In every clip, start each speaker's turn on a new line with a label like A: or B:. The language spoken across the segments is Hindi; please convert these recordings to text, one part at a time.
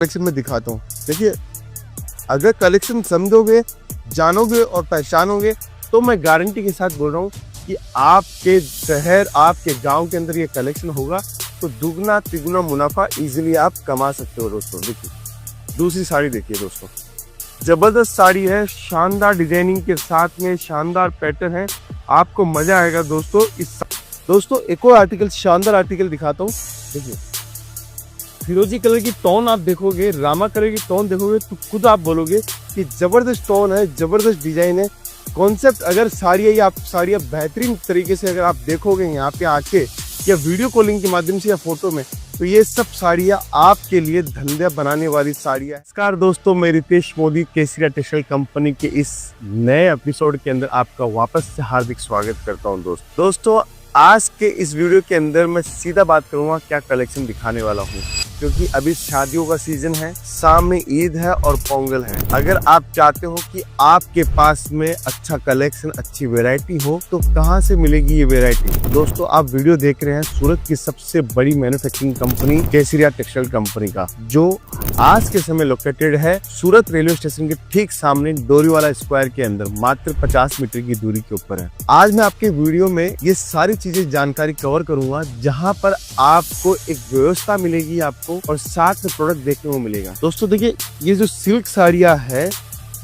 A: कलेक्शन में दिखाता हूँ। देखिए, अगर कलेक्शन समझोगे, जानोगे और पहचानोगे तो मैं गारंटी के साथ बोल रहा हूँ कि आपके शहर, आपके गांव के अंदर ये कलेक्शन होगा तो दुगना तिगुना मुनाफा इजीली आप कमा सकते हो। दोस्तों देखिए, दूसरी साड़ी देखिए दोस्तों, जबरदस्त साड़ी है, शानदार डिजाइनिंग के साथ में शानदार पैटर्न है, आपको मजा आएगा दोस्तों। दोस्तों एक और आर्टिकल, शानदार आर्टिकल दिखाता हूँ। देखिए, फिरोजी कलर की टोन आप देखोगे, रामा कलर की टोन देखोगे तो खुद आप बोलोगे कि जबरदस्त टोन है, जबरदस्त डिजाइन है, कॉन्सेप्ट। अगर साड़ियाँ बेहतरीन तरीके से अगर आप देखोगे यहाँ पे आके या वीडियो कॉलिंग के माध्यम से या फोटो में, तो ये सब साड़ियाँ आपके लिए धंधा बनाने वाली साड़ियाँ। नमस्कार दोस्तों, मैं रितेश मोदी केसरिया टेक्सटाइल कंपनी के इस नए एपिसोड के अंदर आपका वापस से हार्दिक स्वागत करता हूँ। दोस्तों आज के इस वीडियो के अंदर मैं सीधा बात करूंगा क्या कलेक्शन दिखाने वाला हूँ, क्योंकि अभी शादियों का सीजन है, सामने ईद है और पोंगल है। अगर आप चाहते हो कि आपके पास में अच्छा कलेक्शन, अच्छी वैरायटी हो, तो कहाँ से मिलेगी ये वैरायटी? दोस्तों आप वीडियो देख रहे हैं सूरत की सबसे बड़ी मैन्युफैक्चरिंग कंपनी केसरिया टेक्सटाइल कंपनी का, जो आज के समय लोकेटेड है सूरत रेलवे स्टेशन के ठीक सामने डोरीवाला स्क्वायर के अंदर, मात्र 50 मीटर की दूरी के ऊपर है। आज मैं आपके वीडियो में ये सारी चीजें जानकारी कवर करूंगा, जहां पर आपको एक व्यवस्था मिलेगी आपको, और साथ में प्रोडक्ट देखने को मिलेगा। दोस्तों देखिए, ये जो सिल्क साड़ियां है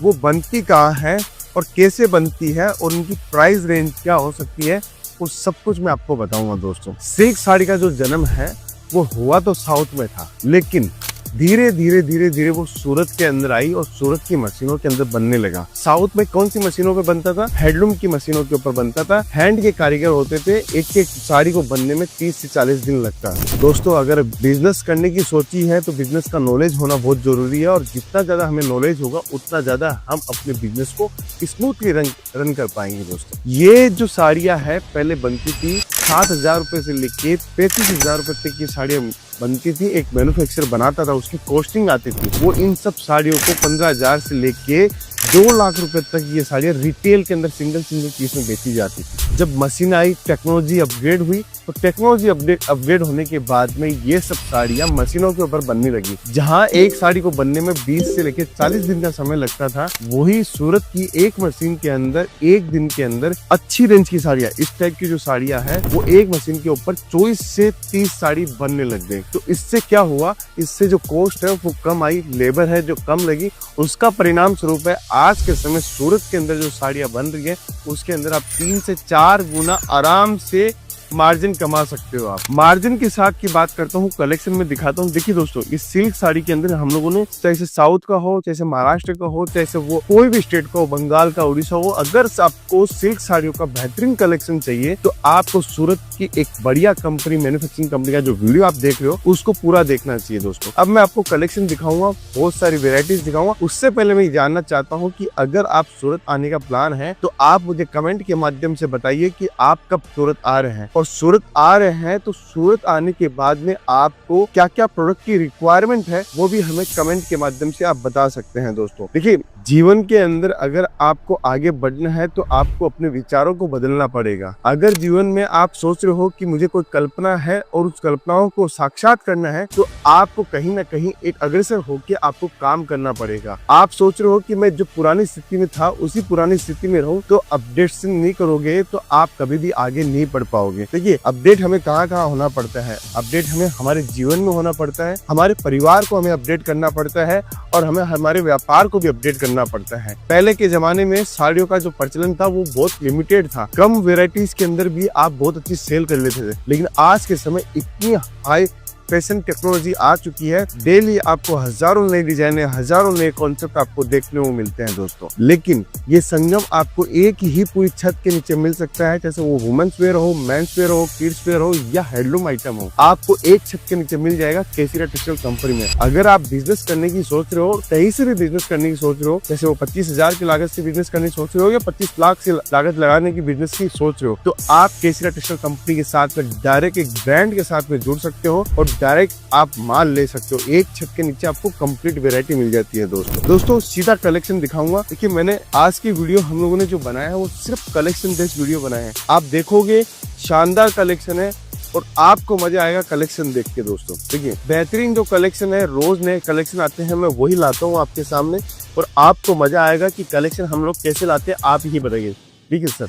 A: वो बनती कहाँ है और कैसे बनती है और उनकी प्राइस रेंज क्या हो सकती है, वो सब कुछ मैं आपको बताऊंगा। दोस्तों सिल्क साड़ी का जो जन्म है वो हुआ तो साउथ में था, लेकिन धीरे धीरे वो सूरत के अंदर आई और सूरत की मशीनों के अंदर बनने लगा। साउथ में कौन सी मशीनों पे बनता था? हैंडलूम की मशीनों के ऊपर बनता था। हैंड के कारीगर होते थे, एक एक साड़ी को बनने में 30 से 40 दिन लगता है। दोस्तों अगर बिजनेस करने की सोची है तो बिजनेस का नॉलेज होना बहुत जरूरी है, और जितना ज्यादा हमें नॉलेज होगा उतना ज्यादा हम अपने बिजनेस को स्मूथली रन कर पाएंगे। दोस्तों ये जो साड़ियाँ है पहले बनती थी 7,000 रुपए से लेके 35,000 रुपए तक की साड़ियाँ बनती थी। एक मैन्युफैक्चरर बनाता था, उसकी कॉस्टिंग आती थी, वो इन सब साड़ियों को 15,000 से लेके 2 लाख रुपए तक ये साड़ियाँ रिटेल के अंदर सिंगल पीस में बेची जाती थी। जब मशीन आई, टेक्नोलॉजी अपग्रेड हुई, तो टेक्नोलॉजी अपग्रेड होने के बाद में ये सब साड़ियाँ मशीनों के ऊपर बनने लगी। जहाँ एक साड़ी को बनने में 20 से लेकर 40 दिन का समय लगता था, वही सूरत की एक मशीन के अंदर एक दिन के अंदर अच्छी रेंज की साड़ियाँ, इस टाइप की जो साड़ियाँ है वो एक मशीन के ऊपर 24 से 30 साड़ी बनने लग गई। तो इससे क्या हुआ? इससे जो कॉस्ट है वो कम आई, लेबर है जो कम लगी, उसका परिणाम स्वरूप है आज के समय सूरत के अंदर जो साड़ियाँ बन रही है उसके अंदर आप 3 से 4 गुना आराम से मार्जिन कमा सकते हो। आप मार्जिन के साथ की बात करता हूँ, कलेक्शन में दिखाता हूँ। देखिए दोस्तों, इस सिल्क साड़ी के अंदर हम लोगों ने, चाहे साउथ का हो, चाहे महाराष्ट्र का हो, चाहे वो कोई भी स्टेट का हो, बंगाल का, उड़ीसा हो, अगर आपको सिल्क साड़ियों का बेहतरीन कलेक्शन चाहिए तो आपको सूरत की एक बढ़िया कंपनी, मैन्युफैक्चरिंग कंपनी का जो वीडियो आप देख रहे हो उसको पूरा देखना चाहिए। दोस्तों अब मैं आपको कलेक्शन दिखाऊंगा, बहुत सारी वेराइटीज दिखाऊंगा। उससे पहले मैं जानना चाहता हूँ कि अगर आप सूरत आने का प्लान है तो आप मुझे कमेंट के माध्यम से बताइए कि आप कब सूरत आ रहे हैं, और सूरत आ रहे हैं तो सूरत आने के बाद में आपको क्या क्या प्रोडक्ट की रिक्वायरमेंट है वो भी हमें कमेंट के माध्यम से आप बता सकते हैं। दोस्तों देखिए, जीवन के अंदर अगर आपको आगे बढ़ना है तो आपको अपने विचारों को बदलना पड़ेगा। अगर जीवन में आप सोच रहे हो कि मुझे कोई कल्पना है और उस कल्पनाओं को साक्षात करना है, तो आपको कहीं ना कहीं एक अग्रसर होकर आपको काम करना पड़ेगा। आप सोच रहे हो कि मैं जो पुरानी स्थिति में था उसी पुरानी स्थिति में रहूं, तो अपडेट नहीं करोगे तो आप कभी भी आगे नहीं बढ़ पाओगे। देखिए, अपडेट हमें कहाँ कहाँ होना पड़ता है? अपडेट हमें हमारे जीवन में होना पड़ता है, हमारे परिवार को हमें अपडेट करना पड़ता है, और हमें हमारे व्यापार को भी अपडेट करना पड़ता है। पहले के जमाने में साड़ियों का जो प्रचलन था वो बहुत लिमिटेड था, कम वेराइटीज के अंदर भी आप बहुत अच्छी सेल कर लेते थे। लेकिन आज के समय इतनी हाई फैशन टेक्नोलॉजी आ चुकी है, डेली आपको हजारों नए डिजाइन, हजारों नए कॉन्सेप्ट आपको देखने को मिलते हैं। दोस्तों लेकिन ये संगम आपको एक ही पूरी छत के नीचे मिल सकता है, जैसे वो वुमेन्स वेयर हो, मेंस वेयर हो, किड्स वेयर हो या हैंडलूम आइटम हो, आपको एक छत के नीचे मिल जाएगा केसरिया टेक्सटाइल कंपनी में। अगर आप बिजनेस करने की सोच रहे हो, कहीं से भी बिजनेस करने की सोच रहे हो, जैसे वो 25,000 की लागत से बिजनेस करने की सोच रहे हो या 25 लाख से लागत लगाने की बिजनेस की सोच रहे हो, तो आप केसरिया टेक्सटाइल कंपनी के साथ में डायरेक्ट एक ब्रांड के साथ में जुड़ सकते हो और डायरेक्ट आप माल ले सकते हो। एक छत के नीचे आपको कंप्लीट वैरायटी मिल जाती है। दोस्तों सीधा कलेक्शन दिखाऊंगा। देखिए, मैंने आज की वीडियो हम लोगों ने जो बनाया है वो सिर्फ कलेक्शन बेस्ड वीडियो बनाया है। आप देखोगे शानदार कलेक्शन है और आपको मजा आएगा कलेक्शन देख के दोस्तों। देखिए बेहतरीन जो कलेक्शन है, रोज नए कलेक्शन आते हैं, मैं वही लाता हूँ आपके सामने और आपको मजा आएगा कि कलेक्शन हम लोग कैसे लाते हैं, आप ही बताइए। ठीक है सर,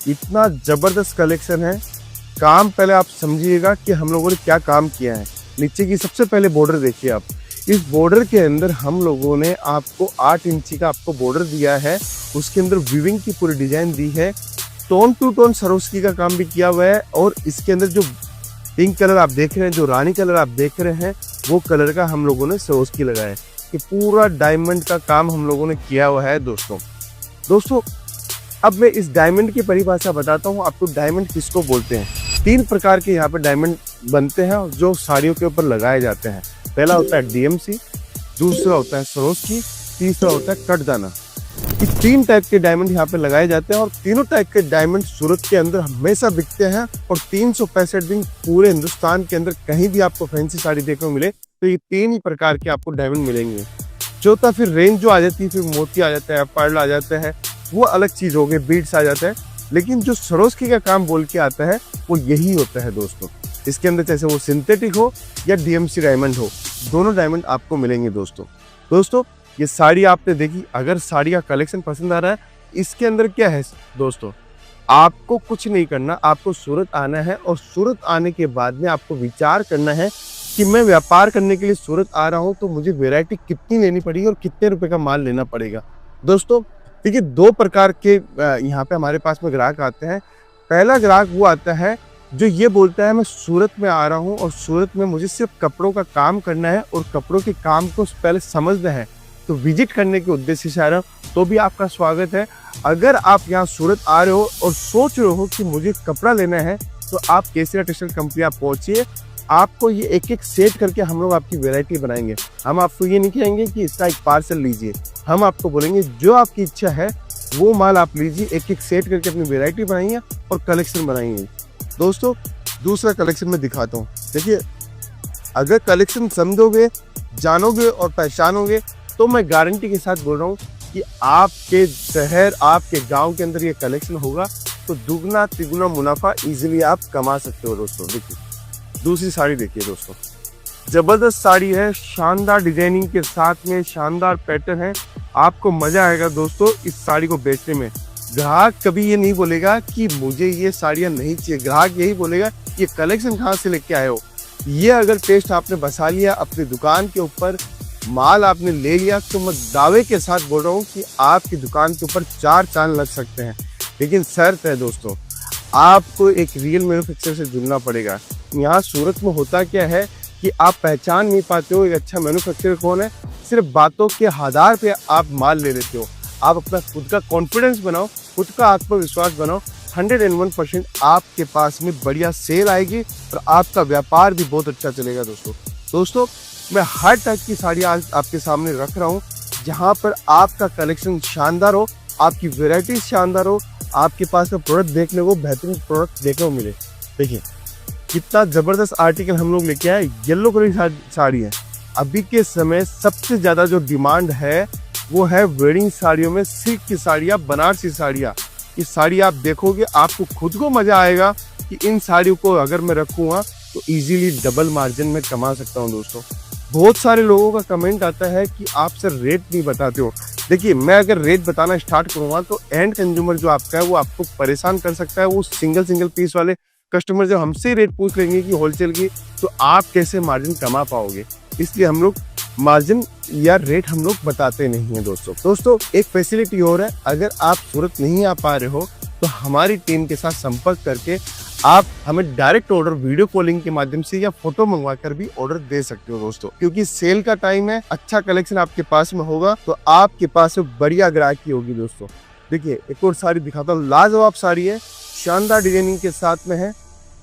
A: इतना जबरदस्त कलेक्शन है। काम पहले आप समझिएगा कि हम लोगों ने क्या काम किया है। नीचे की सबसे पहले बॉर्डर देखिए आप, इस बॉर्डर के अंदर हम लोगों ने आपको 8 इंची का आपको बॉर्डर दिया है, उसके अंदर वीविंग की पूरी डिजाइन दी है, टोन टू टोन सरोस्की का काम भी किया हुआ है और इसके अंदर जो पिंक कलर आप देख रहे हैं, जो रानी कलर आप देख रहे हैं, वो कलर का हम लोगों ने सरोस्की लगाया है। कि पूरा डायमंड का काम हम लोगों ने किया हुआ है दोस्तों। अब मैं इस डायमंड की परिभाषा बताता हूँ आपको, डायमंड किसको बोलते हैं। 3 प्रकार के यहाँ पे डायमंड बनते हैं जो साड़ियों के ऊपर लगाए जाते हैं। पहला होता है डीएमसी, दूसरा होता है सरोस्की, तीसरा होता है कटदाना। ये 3 टाइप के डायमंड यहाँ पे लगाए जाते हैं और तीनों टाइप के डायमंड सूरत के अंदर हमेशा बिकते हैं और 365 दिन पूरे हिंदुस्तान के अंदर कहीं भी आपको फैंसी साड़ी देखने को मिले तो ये 3 ही प्रकार के आपको डायमंड मिलेंगे। चौथा फिर रेंज जो आ जाती है, फिर मोती आ जाता है, पर्ल आ जाता है, वो अलग चीज हो गई, बीड्स आ जाता है। लेकिन जो सरोस्की का काम बोल के आता है वो यही होता है दोस्तों। इसके अंदर चाहे वो सिंथेटिक हो या डीएमसी डायमंड हो, दोनों डायमंड आपको मिलेंगे दोस्तों। ये साड़ी आपने देखी, अगर साड़ी का कलेक्शन पसंद आ रहा है, इसके अंदर क्या है दोस्तों, आपको कुछ नहीं करना, आपको सूरत आना है और सूरत आने के बाद में आपको विचार करना है कि मैं व्यापार करने के लिए सूरत आ रहा हूँ तो मुझे वैरायटी कितनी लेनी पड़ेगी और कितने रुपए का माल लेना पड़ेगा। दोस्तों देखिए 2 प्रकार के यहाँ पे हमारे पास में ग्राहक आते हैं। पहला ग्राहक वो आता है जो ये बोलता है मैं सूरत में आ रहा हूँ और सूरत में मुझे सिर्फ कपड़ों का काम करना है और कपड़ों के काम को पहले समझना है, तो विजिट करने के उद्देश्य से आ रहा हूँ, तो भी आपका स्वागत है। अगर आप यहाँ सूरत आ रहे हो और सोच रहे हो कि मुझे कपड़ा लेना है तो आप केसरिया टेक्सटाइल कंपनी आप पहुंचिए। आपको ये एक सेट करके हम लोग आपकी वैरायटी बनाएंगे। हम आपको ये नहीं कहेंगे कि इसका एक पार्सल लीजिए, हम आपको बोलेंगे जो आपकी इच्छा है वो माल आप लीजिए, एक सेट करके अपनी वैरायटी बनाइए और कलेक्शन बनाइए। दोस्तों दूसरा कलेक्शन में दिखाता हूँ। देखिए अगर कलेक्शन समझोगे, जानोगे और पहचानोगे तो मैं गारंटी के साथ बोल रहा हूँ कि आपके शहर, आपके गांव के अंदर ये कलेक्शन होगा तो दुगना तिगुना मुनाफा इजीली आप कमा सकते हो दोस्तों। देखिए दूसरी साड़ी देखिए दोस्तों, जबरदस्त साड़ी है, शानदार डिजाइनिंग के साथ में शानदार पैटर्न है। आपको मजा आएगा दोस्तों इस साड़ी को बेचने में। ग्राहक कभी ये नहीं बोलेगा कि मुझे ये साड़ियाँ नहीं चाहिए, ग्राहक यही बोलेगा ये कलेक्शन कहाँ से लेके आए हो। ये अगर टेस्ट आपने बसा लिया अपनी दुकान के ऊपर, माल आपने ले लिया, तो मैं दावे के साथ बोल रहा हूँ कि आपकी दुकान के ऊपर 4 चांद लग सकते हैं। लेकिन शर्त है दोस्तों, आपको एक रियल मैन्युफैक्चरर से जुड़ना पड़ेगा। यहाँ सूरत में होता क्या है कि आप पहचान नहीं पाते हो एक अच्छा मैन्युफैक्चरर कौन है, सिर्फ बातों के आधार पे आप माल ले लेते हो। आप अपना खुद का कॉन्फिडेंस बनाओ, खुद का आत्मविश्वास बनाओ, 101% आपके पास में बढ़िया सेल आएगी और आपका व्यापार भी बहुत अच्छा चलेगा दोस्तों। मैं हर टाइप की साड़ी आज आपके सामने रख रहा हूँ जहाँ पर आपका कलेक्शन शानदार हो, आपकी वेराइटी शानदार हो, आपके पास में प्रोडक्ट देखने को बेहतरीन प्रोडक्ट देखने को मिले। देखिए कितना जबरदस्त आर्टिकल हम लोग लेके आए। येलो कलर की साड़ी है, अभी के समय सबसे ज्यादा जो डिमांड है वो है वेडिंग साड़ियों में सिल्क की साड़ियाँ, बनारसी साड़ियाँ। ये साड़ी आप देखोगे आपको खुद को मजा आएगा कि इन साड़ियों को अगर मैं रखूँगा तो इजीली डबल मार्जिन में कमा सकता हूँ दोस्तों। बहुत सारे लोगों का कमेंट आता है कि आप सर रेट नहीं बताते हो। देखिए मैं अगर रेट बताना स्टार्ट करूँगा तो एंड कंज्यूमर जो आपका है वो आपको परेशान कर सकता है। वो सिंगल पीस वाले कस्टमर जब हमसे रेट पूछ लेंगे कि होलसेल की, तो आप कैसे मार्जिन कमा पाओगे। इसलिए हम लोग मार्जिन या रेट हम लोग बताते नहीं हैं दोस्तों। एक फैसिलिटी और है, अगर आप सूरत नहीं आ पा रहे हो तो हमारी टीम के साथ संपर्क करके आप हमें डायरेक्ट ऑर्डर वीडियो कॉलिंग के माध्यम से या फोटो मंगवा कर भी ऑर्डर दे सकते हो दोस्तों। क्योंकि सेल का टाइम है, अच्छा कलेक्शन आपके पास में होगा तो आपके पास में बढ़िया ग्राहकी होगी दोस्तों। देखिए एक और साड़ी दिखाता हूँ, लाजवाब साड़ी है, शानदार डिजाइनिंग के साथ में है।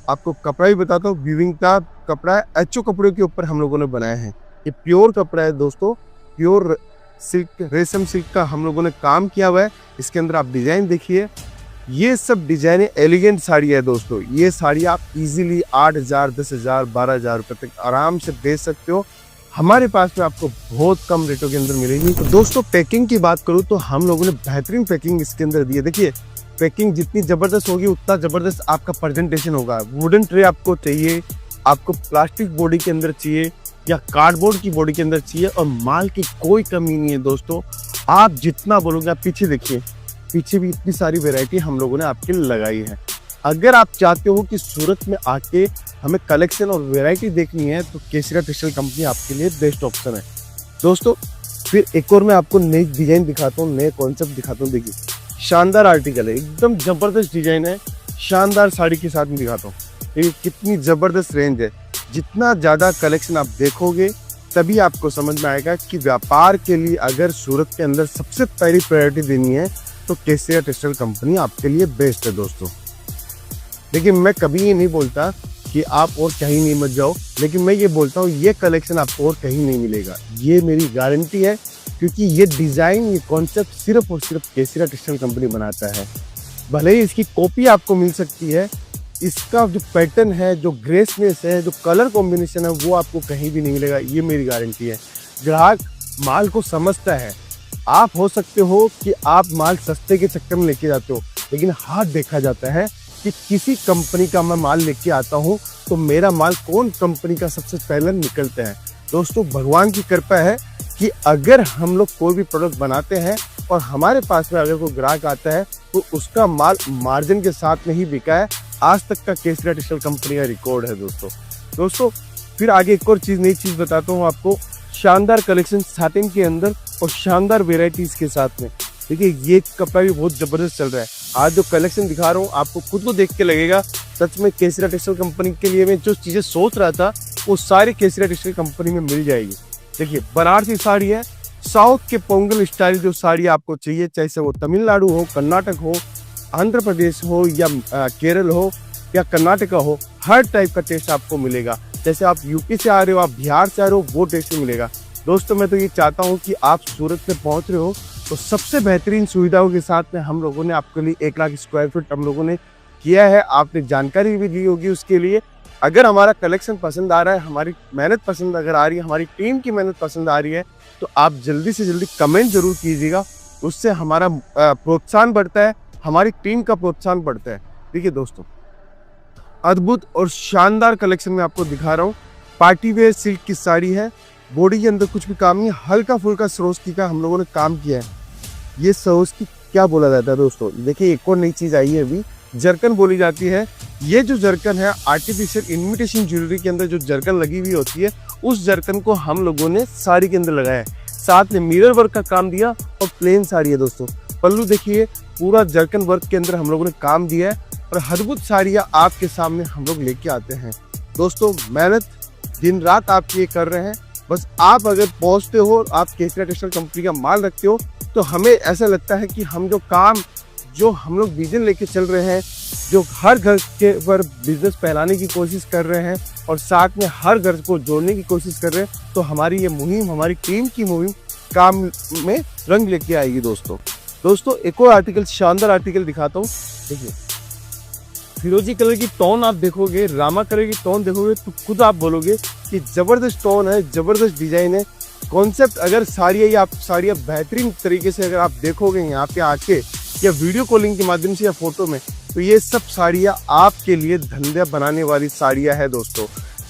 A: आपको कपड़ा भी बताता हूँ, वीविंग का कपड़ा है, एचओ कपड़ों के ऊपर हम लोगों ने बनाया है। ये प्योर कपड़ा है दोस्तों, प्योर सिल्क, रेशम सिल्क का हम लोगों ने काम किया हुआ है। इसके अंदर आप डिजाइन देखिए, ये सब डिजाइन एलिगेंट साड़ी है दोस्तों। ये साड़ी आप इजीली 8,000, 10,000, 12,000 रुपए तक आराम से बेच सकते हो। हमारे पास में आपको बहुत कम रेटों के अंदर मिलेगी। तो दोस्तों पैकिंग की बात करूँ तो हम लोगों ने बेहतरीन पैकिंग इसके अंदर दी है। देखिए पैकिंग जितनी जबरदस्त होगी उतना जबरदस्त आपका प्रेजेंटेशन होगा। वुडन ट्रे आपको चाहिए, आपको प्लास्टिक बॉडी के अंदर चाहिए या कार्डबोर्ड की बॉडी के अंदर चाहिए, और माल की कोई कमी नहीं है दोस्तों। आप जितना बोलोगे, आप पीछे देखिए, पीछे भी इतनी सारी वैरायटी हम लोगों ने आपके लिए लगाई है। अगर आप चाहते हो कि सूरत में आके हमें कलेक्शन और वैरायटी देखनी है तो केसरिया टेक्सटाइल कंपनी आपके लिए बेस्ट ऑप्शन है दोस्तों। फिर एक और मैं आपको नई डिजाइन दिखाता हूँ, नए कॉन्सेप्ट दिखाता हूँ। देखिए शानदार आर्टिकल है, एकदम जबरदस्त डिजाइन है, शानदार साड़ी के साथ में दिखाता हूँ। देखिए कितनी जबरदस्त रेंज है। जितना ज़्यादा कलेक्शन आप देखोगे तभी आपको समझ में आएगा कि व्यापार के लिए अगर सूरत के अंदर सबसे पहली प्रायोरिटी देनी है तो केसरिया टेक्सटाइल कंपनी आपके लिए बेस्ट है दोस्तों। लेकिन मैं कभी ये नहीं बोलता कि आप और कहीं नहीं मत जाओ, लेकिन मैं ये बोलता हूँ ये कलेक्शन आपको और कहीं नहीं मिलेगा, ये मेरी गारंटी है, क्योंकि ये डिज़ाइन, ये कॉन्सेप्ट सिर्फ और सिर्फ केसरिया टेक्सटाइल कंपनी बनाता है। भले ही इसकी कॉपी आपको मिल सकती है, इसका जो पैटर्न है, जो ग्रेसनेस है, जो कलर कॉम्बिनेशन है, वो आपको कहीं भी नहीं मिलेगा, ये मेरी गारंटी है। ग्राहक माल को समझता है। आप हो सकते हो कि आप माल सस्ते के चक्कर में लेके जाते हो, लेकिन हाथ देखा जाता है कि किसी कंपनी का मैं माल लेके आता हूँ तो मेरा माल कौन कंपनी का सबसे पहले निकलता है। दोस्तों भगवान की कृपा है कि अगर हम लोग कोई भी प्रोडक्ट बनाते हैं और हमारे पास में अगर कोई ग्राहक आता है तो उसका माल मार्जिन के साथ में ही बिका है। आज तक का केसरिया टेक्सटाइल कंपनी का रिकॉर्ड है दोस्तों। फिर आगे एक और नई चीज़ बताता हूँ आपको। शानदार कलेक्शन साटिन के अंदर और शानदार वेराइटीज़ के साथ में। देखिए ये कपड़ा भी बहुत ज़बरदस्त चल रहा है। आज जो कलेक्शन दिखा रहा हूँ आपको खुद को देख के लगेगा सच में केसरिया टेक्सटाइल कंपनी के लिए मैं जो चीज़ें सोच रहा था वो सारी केसरिया टेक्सटाइल कंपनी में मिल जाएगी। देखिए बनारसी साड़ी है, साउथ के पोंगल स्टाइल जो साड़ी आपको चाहिए, चाहे से वो तमिलनाडु हो, कर्नाटक हो, आंध्र प्रदेश हो या केरल हो या कर्नाटका हो, हर टाइप का टेस्ट आपको मिलेगा। जैसे आप यूपी से आ रहे हो, आप बिहार से आ रहे हो, वो टेस्ट मिलेगा। दोस्तों मैं तो ये चाहता हूँ कि आप सूरत में पहुँच रहे हो तो सबसे बेहतरीन सुविधाओं के साथ में हम लोगों ने आपके लिए 1 लाख स्क्वायर फीट हम लोगों ने किया है। आपने जानकारी भी दी होगी उसके लिए। अगर हमारा कलेक्शन पसंद आ रहा है, हमारी मेहनत पसंद अगर आ रही है, हमारी टीम की मेहनत पसंद आ रही है, तो आप जल्दी से जल्दी कमेंट जरूर कीजिएगा। उससे हमारा प्रोत्साहन बढ़ता है, हमारी टीम का प्रोत्साहन बढ़ता है। देखिए दोस्तों अद्भुत और शानदार कलेक्शन में आपको दिखा रहा हूँ। पार्टी वेयर सिल्क की साड़ी है, बॉडी के अंदर कुछ भी काम नहीं, हल्का फुल्का सरोस्की का हम लोगों ने काम किया है। ये सरोस्की क्या बोला जाता है दोस्तों? देखिए एक और नई चीज़ आई है अभी, जरकन बोली जाती है। ये जो जरकन है आर्टिफिशियल इमिटेशन ज्वेलरी के अंदर जो जरकन लगी हुई होती है, उस जरकन को हम लोगों ने साड़ी के अंदर लगाया है। साथ में मिरर वर्क का काम दिया और प्लेन साड़ी है दोस्तों। पल्लू देखिए पूरा जरकन वर्क के अंदर हम लोगों ने काम दिया है और अद्भुत साड़ियाँ आपके सामने हम लोग लेके आते हैं। दोस्तों मेहनत दिन रात आप ये कर रहे हैं, बस आप अगर पहुँचते हो, आप केसरिया टेक्सटाइल कंपनी का माल रखते हो, तो हमें ऐसा लगता है कि हम जो हम लोग विजन लेके चल रहे हैं, जो हर घर के पर बिजनेस फैलाने की कोशिश कर रहे हैं और साथ में हर घर को जोड़ने की कोशिश कर रहे हैं, तो हमारी ये मुहिम, हमारी टीम की मुहिम काम में रंग लेके आएगी दोस्तों एक और आर्टिकल, शानदार आर्टिकल दिखाता हूँ। देखिए फिरोजी कलर की टोन आप देखोगे, रामा कलर की टोन देखोगे तो खुद आप बोलोगे कि जबरदस्त टोन है, जबरदस्त डिजाइन है। कॉन्सेप्ट अगर साड़ियाँ बेहतरीन तरीके से अगर आप देखोगे यहाँ पे आके या वीडियो कॉलिंग के माध्यम से या फोटो में, तो ये सब साड़ियाँ आपके लिए धंधा बनाने वाली साड़ियाँ है दोस्तों।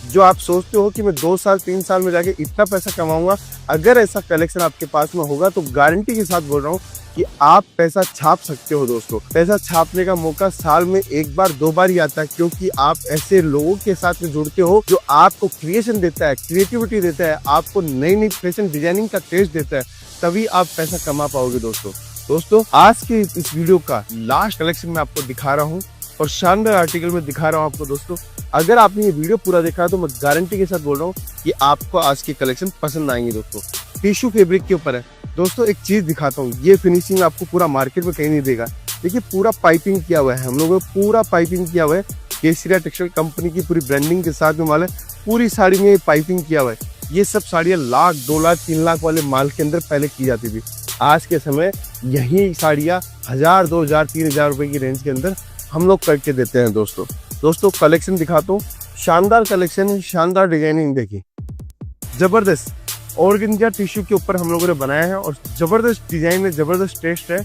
A: जो आप सोचते हो कि मैं 2 साल 3 साल में जाके इतना पैसा कमाऊंगा, अगर ऐसा कलेक्शन आपके पास में होगा तो गारंटी के साथ बोल रहा हूँ कि आप पैसा छाप सकते हो दोस्तों। पैसा छापने का मौका साल में 1 बार 2 बार ही आता है, क्योंकि आप ऐसे लोगों के साथ में जुड़ते हो जो आपको क्रिएशन देता है, क्रिएटिविटी देता है, आपको नई नई फैशन डिजाइनिंग का टेस्ट देता है, तभी आप पैसा कमा पाओगे दोस्तों। आज के इस वीडियो का लास्ट कलेक्शन में आपको दिखा रहा हूँ और शानदार आर्टिकल में दिखा रहा हूँ आपको दोस्तों। अगर आपने ये वीडियो पूरा देखा तो मैं गारंटी के साथ बोल रहा हूँ कि आपको आज के कलेक्शन पसंद आएंगे दोस्तों। टिश्यू फैब्रिक के ऊपर है दोस्तों। एक चीज दिखाता हूँ, ये फिनिशिंग आपको पूरा मार्केट में कहीं नहीं देगा। देखिए पूरा पाइपिंग किया हुआ है, हम लोगों ने पूरा पाइपिंग किया हुआ है। केसरिया टेक्सटाइल कंपनी की पूरी ब्रांडिंग के साथ में माल है, पूरी साड़ी में पाइपिंग किया हुआ है। ये सब साड़ियाँ 1 लाख 2 लाख 3 लाख वाले माल के अंदर पहले की जाती थी। आज के समय यही साड़ियाँ 1000 2000 3000 रुपए की रेंज के अंदर हम लोग करके देते हैं दोस्तों कलेक्शन दिखाता हूँ। शानदार कलेक्शन है, शानदार डिजाइनिंग देखिए, जबरदस्त ऑर्गेन्जा टिश्यू के ऊपर हम लोगों ने बनाया है और जबरदस्त डिजाइन है, जबरदस्त टेस्ट है।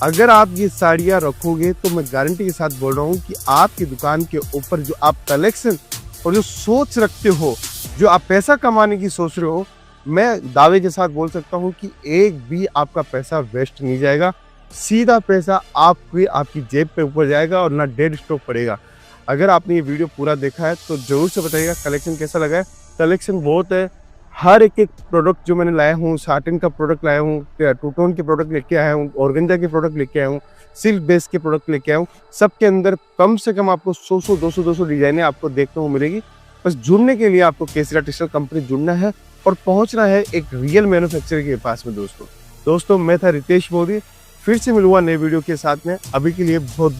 A: अगर आप ये साड़ियाँ रखोगे तो मैं गारंटी के साथ बोल रहा हूँ कि आपकी दुकान के ऊपर जो आप कलेक्शन और जो सोच रखते हो, जो आप पैसा कमाने की सोच रहे हो, मैं दावे के साथ बोल सकता हूँ कि एक भी आपका पैसा वेस्ट नहीं जाएगा। सीधा पैसा आपकी आपकी जेब पे ऊपर जाएगा और ना डेड स्टॉक पड़ेगा। अगर आपने ये वीडियो पूरा देखा है तो ज़रूर से बताइएगा कलेक्शन कैसा लगा है। कलेक्शन बहुत है, हर एक प्रोडक्ट जो मैंने लाया हूँ, साटिन का प्रोडक्ट लाया हूँ, टू टोन के प्रोडक्ट लेके आया हूँ, ऑर्गेन्जा के प्रोडक्ट लेके आया हूँ, सिल्क बेस के प्रोडक्ट लेके आया हूँ। सबके अंदर कम से कम आपको 100 200 डिजाइनें आपको देखने को मिलेगी। बस जुड़ने के लिए आपको केसरिया टेक्सटाइल कंपनी जुड़ना है और पहुंचना है एक रियल मैन्युफैक्चरर के पास में। दोस्तों मैं था रितेश मोदी, फिर से मिलूंगा नए वीडियो के साथ में। अभी के लिए बहुत